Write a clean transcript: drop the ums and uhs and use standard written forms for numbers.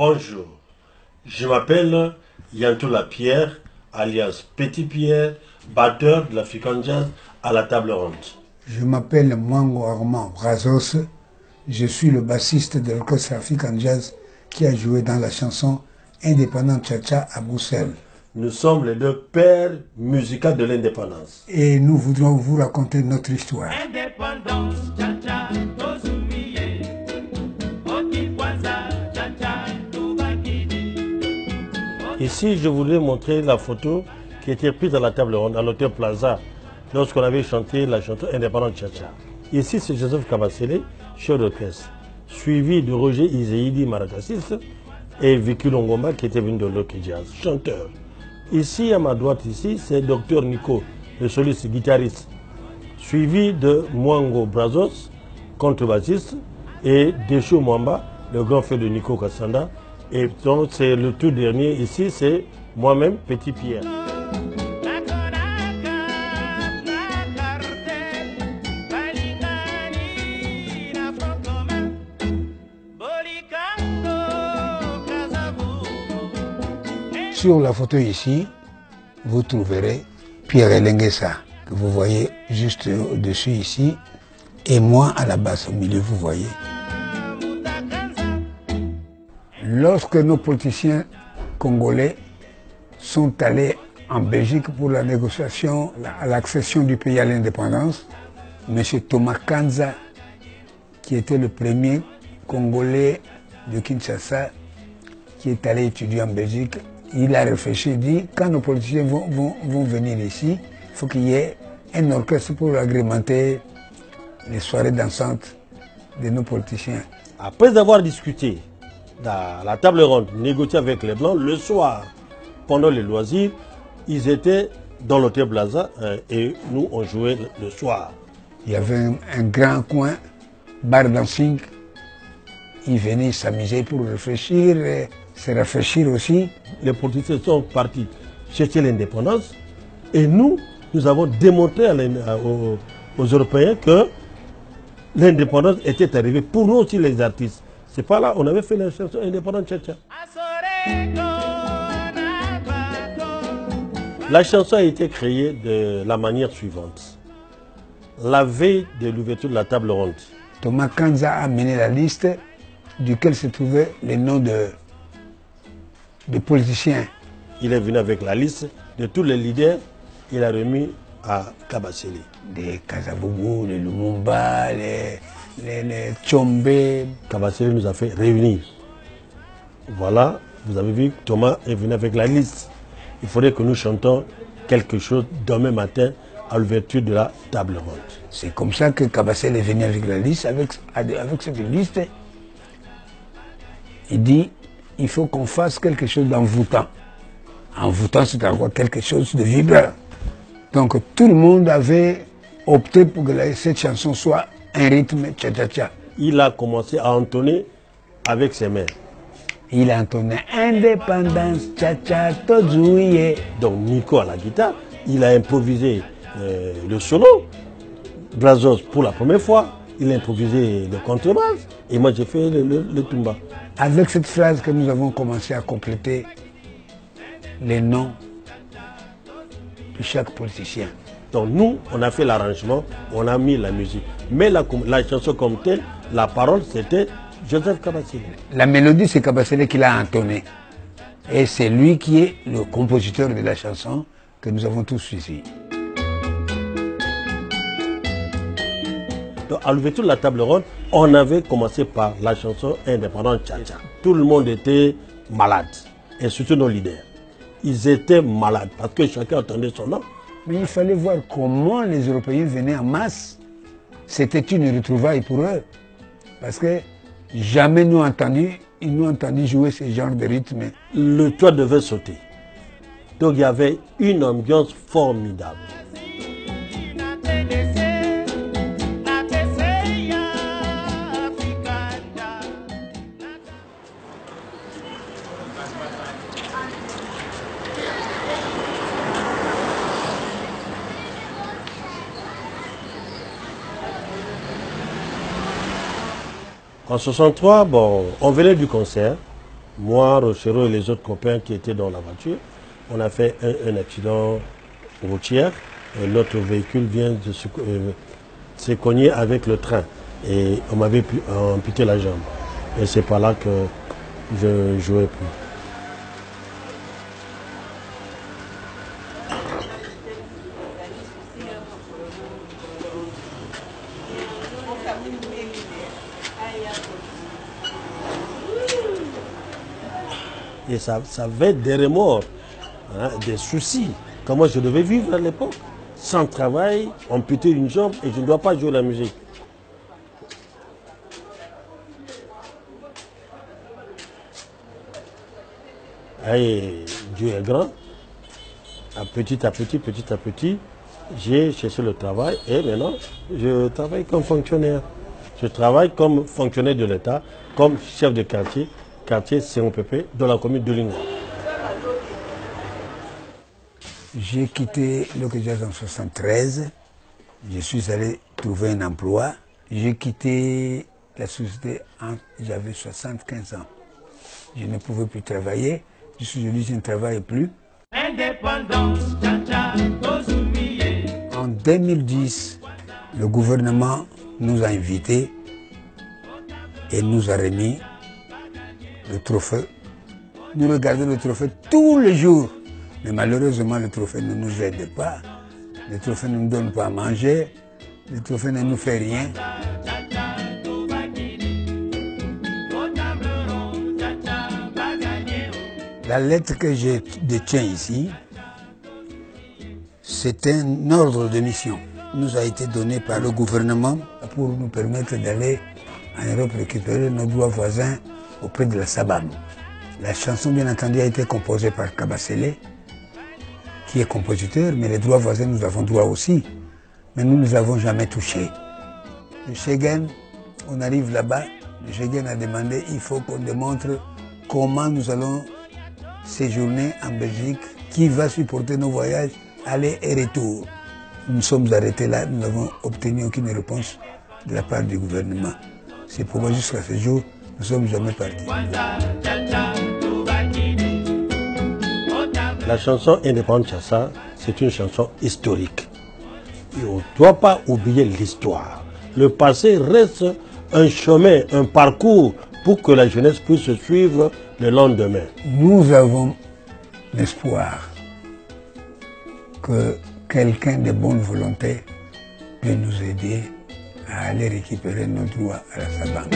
Bonjour, je m'appelle Yantou Lapierre, alias Petit Pierre, batteur de l'African Jazz à la table ronde. Je m'appelle Mwango Armand Brazos, je suis le bassiste de l'orchestre African Jazz qui a joué dans la chanson Indépendante Cha-Cha à Bruxelles. Nous sommes les deux pères musicaux de l'indépendance. Et nous voudrons vous raconter notre histoire. Indépendance, cha-cha, Tozumiye, Okikwasa, cha-cha, Tubakidi. Ici, je voudrais montrer la photo qui était prise à la table ronde à l'Hôtel Plaza lorsqu'on avait chanté la chanson Indépendante Cha-Cha. Ici, c'est Joseph Kabasele, chef d'orchestre, suivi de Roger Izeidi, maracassiste, et Vicky Longomba qui était venu de Loki Jazz, chanteur. Ici, à ma droite, ici, c'est Dr Nico, le soliste guitariste, suivi de Mwango Brazos, contrebassiste, et Desho Mwamba, le grand frère de Nico Kassanda. Et donc, c'est le tout dernier ici, c'est moi-même, Petit Pierre. Sur la photo ici, vous trouverez Pierre Elenguessa, que vous voyez juste au-dessus ici, et moi à la base, au milieu, vous voyez. Lorsque nos politiciens congolais sont allés en Belgique pour la négociation, à l'accession du pays à l'indépendance, M. Thomas Kanza, qui était le premier Congolais de Kinshasa, qui est allé étudier en Belgique, il a réfléchi et dit, quand nos politiciens vont venir ici, il faut qu'il y ait un orchestre pour agrémenter les soirées dansantes de nos politiciens. Après avoir discuté à la table ronde, négocié avec les Blancs, le soir, pendant les loisirs, ils étaient dans l'Hôtel Plaza et nous, on jouait le soir. Il y avait un grand coin, bar dancing. Ils venaient s'amuser pour réfléchir, et se rafraîchir aussi. Les politiciens sont partis chercher l'indépendance et nous avons démontré aux Européens que l'indépendance était arrivée pour nous aussi les artistes. C'est pas là, on avait fait la chanson Indépendante Cha-Cha. La chanson a été créée de la manière suivante. La veille de l'ouverture de la table ronde, Thomas Kanza a mené la liste duquel se trouvaient les noms de politiciens. il est venu avec la liste de tous les leaders, il a remis à Kabasele. Des Kasabougou, les Lumumba, les Tchombe. Kabasele nous a fait réunir. Voilà, vous avez vu, Thomas est venu avec la liste. Il faudrait que nous chantions quelque chose demain matin à l'ouverture de la table ronde. C'est comme ça que Kabasele est venu avec la liste, avec cette liste. Il dit, il faut qu'on fasse quelque chose d'envoûtant. Envoûtant, c'est à quoi quelque chose de vibrant. Donc tout le monde avait opté pour que cette chanson soit un rythme cha-cha-cha. Il a commencé à entonner avec ses mains. Il a entonné Indépendance, cha-cha, Tozumiye. Donc Nico à la guitare, il a improvisé le solo. Brazos pour la première fois, il a improvisé le contrebasse et moi j'ai fait le tumba. Avec cette phrase que nous avons commencé à compléter les noms de chaque politicien. Donc nous, on a fait l'arrangement, on a mis la musique. Mais la chanson comme telle, la parole, c'était Joseph Kabasele. La mélodie, c'est Kabasele qui l'a entonnée. Et c'est lui qui est le compositeur de la chanson que nous avons tous ici. Donc à l'ouverture de la table ronde, on avait commencé par la chanson Indépendante Cha-Cha. Tout le monde était malade, et surtout nos leaders. Ils étaient malades parce que chacun entendait son nom. Mais il fallait voir comment les Européens venaient en masse. C'était une retrouvaille pour eux. Parce que jamais ils n'ont entendu jouer ce genre de rythme. Le toit devait sauter. Donc il y avait une ambiance formidable. En 63, bon, on venait du concert Moi, Rochero et les autres copains qui étaient dans la voiture, on a fait un accident routier. Notre véhicule vient de se cogner avec le train. Et on m'avait amputé la jambe. Et c'est par là que je ne jouais plus. Et ça avait des remords, hein, des soucis. Comment je devais vivre à l'époque. Sans travail, amputé une jambe et je ne dois pas jouer la musique. Et Dieu est grand. Petit à petit, j'ai cherché le travail et maintenant, je travaille comme fonctionnaire. Je travaille comme fonctionnaire de l'État, comme chef de quartier COPP, dans la commune de Lingua. J'ai quitté l'OCJAS en 1973. Je suis allé trouver un emploi. J'ai quitté la société quand j'avais 75 ans. Je ne pouvais plus travailler. Aujourd'hui, je ne travaille plus. En 2010, le gouvernement nous a invités et nous a remis le trophée. Nous regardons le trophée tous les jours. Mais malheureusement, le trophée ne nous aide pas. Le trophée ne nous donne pas à manger. Le trophée ne nous fait rien. La lettre que je détiens ici, c'est un ordre de mission. Il nous a été donné par le gouvernement pour nous permettre d'aller en Europe récupérer nos droits voisins auprès de la SABAM. La chanson, bien entendu, a été composée par Kabasele, qui est compositeur, mais les droits voisins, nous avons droit aussi. Mais nous ne les avons jamais touchés. Le Schengen, on arrive là-bas, le Schengen a demandé, il faut qu'on démontre comment nous allons séjourner en Belgique, qui va supporter nos voyages, aller et retour. Nous sommes arrêtés là, nous n'avons obtenu aucune réponse de la part du gouvernement. C'est pourquoi jusqu'à ce jour, nous ne sommes jamais partis. La chanson Indépendante Chassa, c'est une chanson historique. Et on ne doit pas oublier l'histoire. Le passé reste un chemin, un parcours pour que la jeunesse puisse suivre le lendemain. Nous avons l'espoir que quelqu'un de bonne volonté peut nous aider à aller récupérer nos droits à la SABAM.